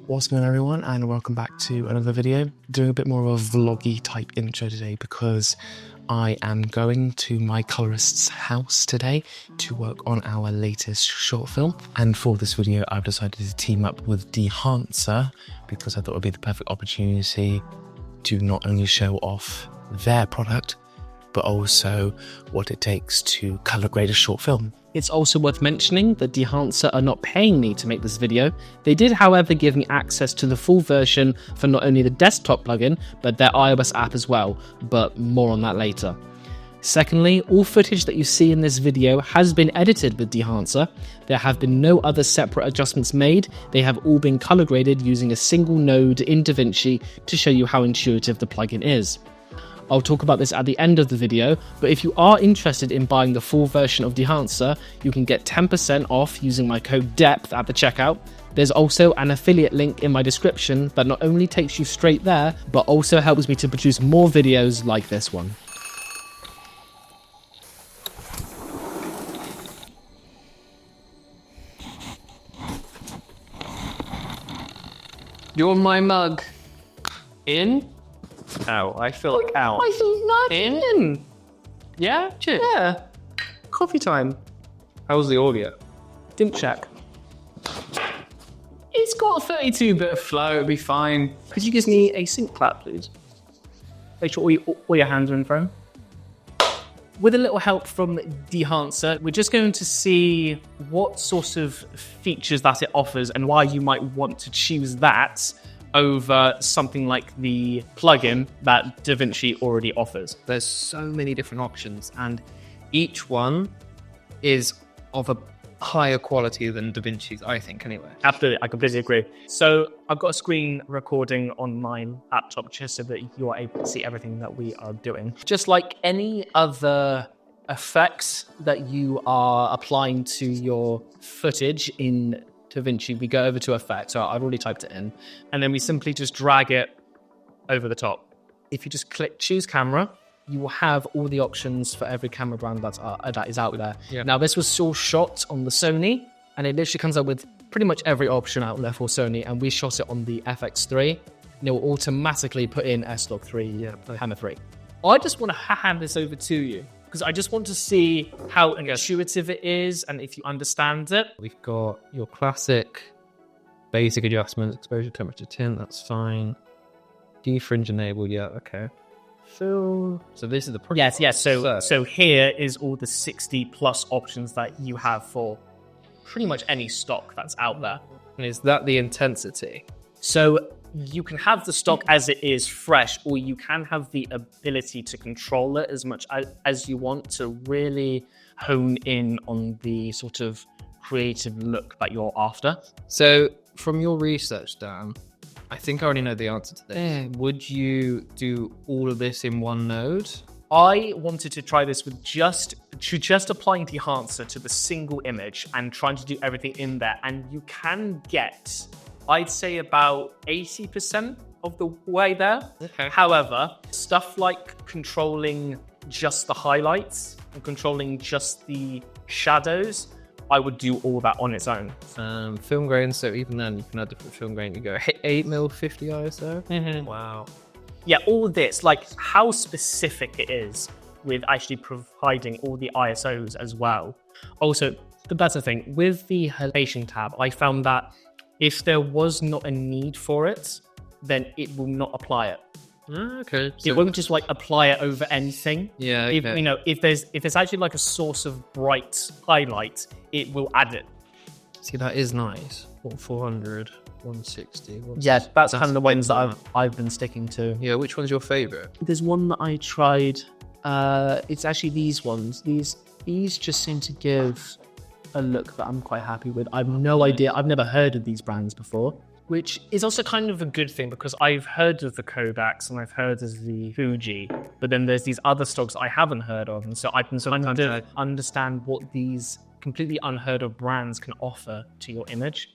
What's going on, everyone, and welcome back to another video. Doing a bit more of a vloggy type intro today because I am going to my colorist's house today to work on our latest short film. And for this video, I've decided to team up with Dehancer because I thought it would be the perfect opportunity to not only show off their product, but also what it takes to color grade a short film. It's also worth mentioning that Dehancer are not paying me to make this video. They did, however, give me access to the full version for not only the desktop plugin, but their iOS app as well, but more on that later. Secondly, all footage that you see in this video has been edited with Dehancer. There have been no other separate adjustments made. They have all been color graded using a single node in DaVinci to show you how intuitive the plugin is. I'll talk about this at the end of the video, but if you are interested in buying the full version of Dehancer, you can get 10% off using my code DEPTH at the checkout. There's also an affiliate link in my description that not only takes you straight there, but also helps me to produce more videos like this one. You're my mug. In? Ow, I feel like out. I feel nothing. In? Yeah? Shit. Yeah. Coffee time. How's the audio? Didn't check. It's got a 32-bit of flow, it'll be fine. Could you give me a sync clap, please? Make sure all your hands are in frame. With a little help from Dehancer, we're just going to see what sort of features that it offers and why you might want to choose that over something like the plugin that DaVinci already offers. There's so many different options, and each one is of a higher quality than DaVinci's, I think, anyway. Absolutely, I completely agree. So I've got a screen recording on my laptop just so that you're able to see everything that we are doing. Just like any other effects that you are applying to your footage in DaVinci, we go over to effect. So I've already typed it in, and then we simply just drag it over the top. If you just click choose camera, you will have all the options for every camera brand that is out there. Yeah. Now, this was all shot on the Sony, and it literally comes up with pretty much every option out there for Sony, and we shot it on the FX3, and it will automatically put in S-Log3, Hammer 3. I just want to hand this over to you, because I just want to see how intuitive it is and if you understand it. We've got your classic basic adjustments, exposure, temperature, tint, that's fine. Defringe enable, yeah, okay. So this is the product. Yes. So here is all the 60 plus options that you have for pretty much any stock that's out there. And is that the intensity? So you can have the stock as it is fresh, or you can have the ability to control it as much as you want to really hone in on the sort of creative look that you're after. So from your research, Dan, I think I already know the answer to this. Would you do all of this in one node? I wanted to try this with just applying Dehancer to the single image and trying to do everything in there. And you can get, I'd say, about 80% of the way there. Okay. However, stuff like controlling just the highlights and controlling just the shadows, I would do all that on its own. Film grain, so even then you can add different film grain. You go 8mm 50 ISO. Mm-hmm. Wow. Yeah, all this, like how specific it is with actually providing all the ISOs as well. Also, the better thing, with the halation tab, I found that if there was not a need for it, then it will not apply it. Okay. It won't just like apply it over anything. Yeah. If, okay. you know, if there's actually like a source of bright highlight, it will add it. See, that is nice. 400, 160. Yeah, that's kind of the ones that I've been sticking to. Yeah, which one's your favorite? There's one that I tried. It's actually these ones. These just seem to give a look that I'm quite happy with. I've no idea. I've never heard of these brands before, which is also kind of a good thing because I've heard of the Kodaks and I've heard of the Fuji, but then there's these other stocks I haven't heard of, and so I can sort of understand what these completely unheard of brands can offer to your image.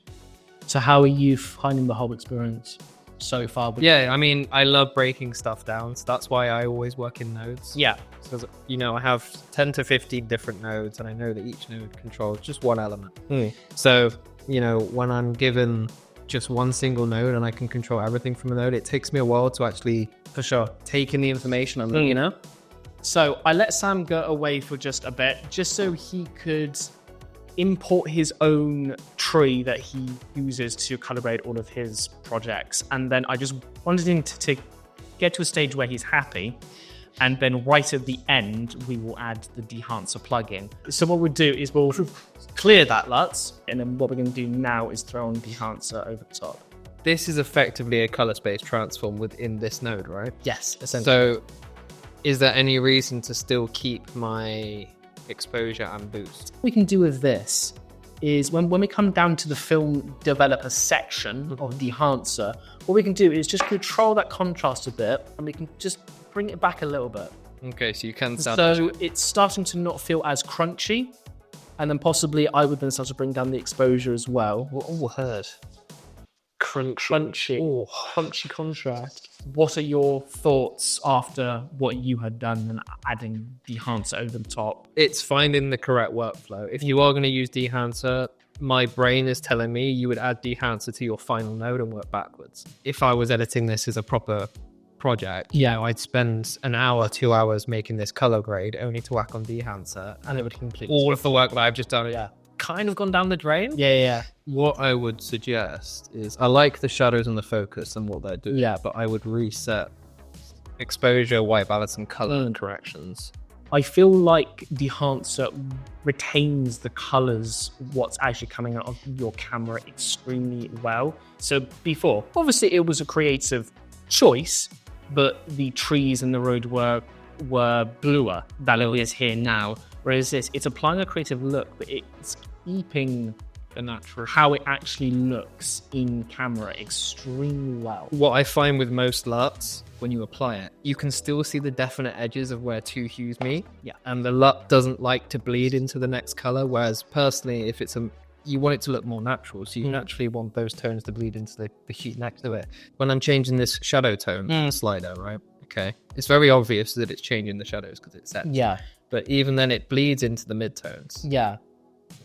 So how are you finding the whole experience so far? Yeah, I mean, I love breaking stuff down, so that's why I always work in nodes. Yeah. Because, you know, I have 10 to 15 different nodes, and I know that each node controls just one element. So, you know, when I'm given just one single node and I can control everything from a node. It takes me a while to actually For sure. take in the information on you know? So I let Sam go away for just a bit, just so he could import his own tree that he uses to calibrate all of his projects. And then I just wanted him to get to a stage where he's happy. And then right at the end, we will add the Dehancer plugin. So what we'll do is we'll clear that LUTs. And then what we're going to do now is throw on Dehancer over the top. This is effectively a color space transform within this node, right? Yes, essentially. So is there any reason to still keep my exposure and boost? What we can do with this is when we come down to the film developer section of Dehancer, what we can do is just control that contrast a bit, and we can just bring it back a little bit. Okay, so you can sound... So it's starting to not feel as crunchy, and then possibly I would then start to bring down the exposure as well. Oh, heard. Crunchy. Oh. Crunchy contrast. What are your thoughts after what you had done and adding Dehancer over the top? It's finding the correct workflow. If you are going to use Dehancer, my brain is telling me you would add Dehancer to your final node and work backwards. If I was editing this as a proper project, I'd spend an hour, 2 hours making this color grade only to whack on Dehancer, and it would complete all of the work that I've just done. Yeah. Kind of gone down the drain. Yeah. What I would suggest is, I like the shadows and the focus and what they're doing, but I would reset exposure, white balance, and color corrections. I feel like Dehancer retains the colors, what's actually coming out of your camera extremely well. So before, obviously it was a creative choice, but the trees and the road were bluer than it is here now. Whereas this, it's applying a creative look, but it's keeping the natural how it actually looks in camera extremely well. What I find with most LUTs, when you apply it, you can still see the definite edges of where two hues meet. Yeah. And the LUT doesn't like to bleed into the next color. Whereas personally, if it's you want it to look more natural. So you naturally want those tones to bleed into the hue next to it. When I'm changing this shadow tone slider, right? Okay. It's very obvious that it's changing the shadows because it's set. Yeah. But even then it bleeds into the midtones. Yeah.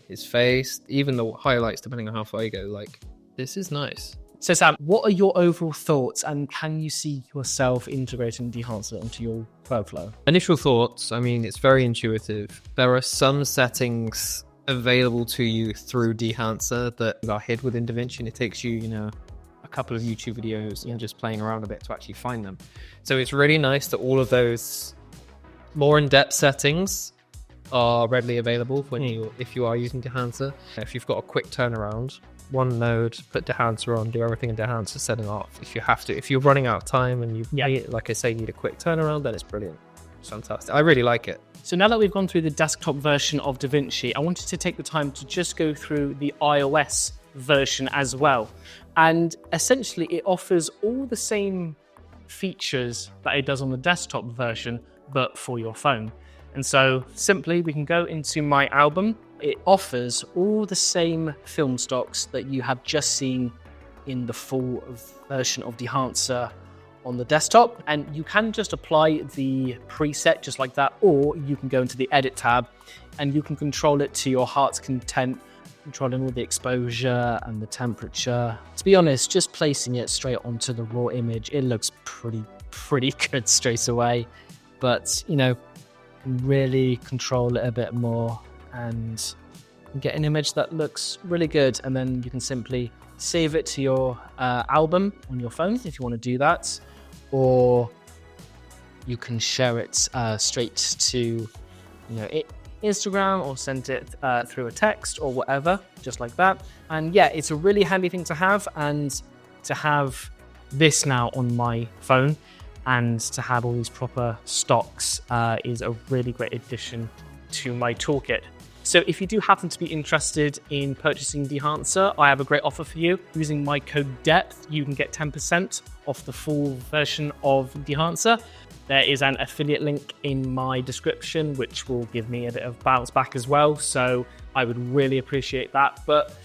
His face, even the highlights, depending on how far you go, like, this is nice. So Sam, what are your overall thoughts, and can you see yourself integrating Dehancer into your workflow? Initial thoughts, I mean, it's very intuitive. There are some settings available to you through Dehancer that are hid within DaVinci, and it takes you, a couple of YouTube videos and just playing around a bit to actually find them. So it's really nice that all of those more in-depth settings are readily available if you are using Dehancer. If you've got a quick turnaround, one node, put Dehancer on, do everything in Dehancer, set it off. If you have to, if you're running out of time and like I say, need a quick turnaround, then it's brilliant. It's fantastic. I really like it. So now that we've gone through the desktop version of DaVinci, I wanted to take the time to just go through the iOS version as well. And essentially it offers all the same features that it does on the desktop version, but for your phone. And so simply we can go into my album. It offers all the same film stocks that you have just seen in the full version of Dehancer on the desktop. And you can just apply the preset just like that, or you can go into the edit tab and you can control it to your heart's content, controlling all the exposure and the temperature. To be honest, just placing it straight onto the raw image, it looks pretty good straight away. But, really control it a bit more and get an image that looks really good. And then you can simply save it to your album on your phone if you want to do that, or you can share it straight to Instagram, or send it through a text or whatever, just like that. And yeah, it's a really handy thing to have, and to have this now on my phone and to have all these proper stocks is a really great addition to my toolkit. So if you do happen to be interested in purchasing Dehancer, I have a great offer for you. Using my code DEPTH, you can get 10% off the full version of Dehancer. There is an affiliate link in my description, which will give me a bit of bounce back as well. So I would really appreciate that. But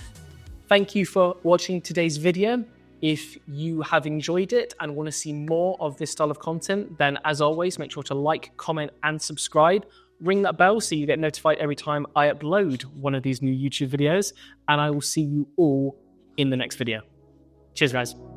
thank you for watching today's video. If you have enjoyed it and want to see more of this style of content, then as always, make sure to like, comment, and subscribe. Ring that bell so you get notified every time I upload one of these new YouTube videos. And I will see you all in the next video. Cheers, guys.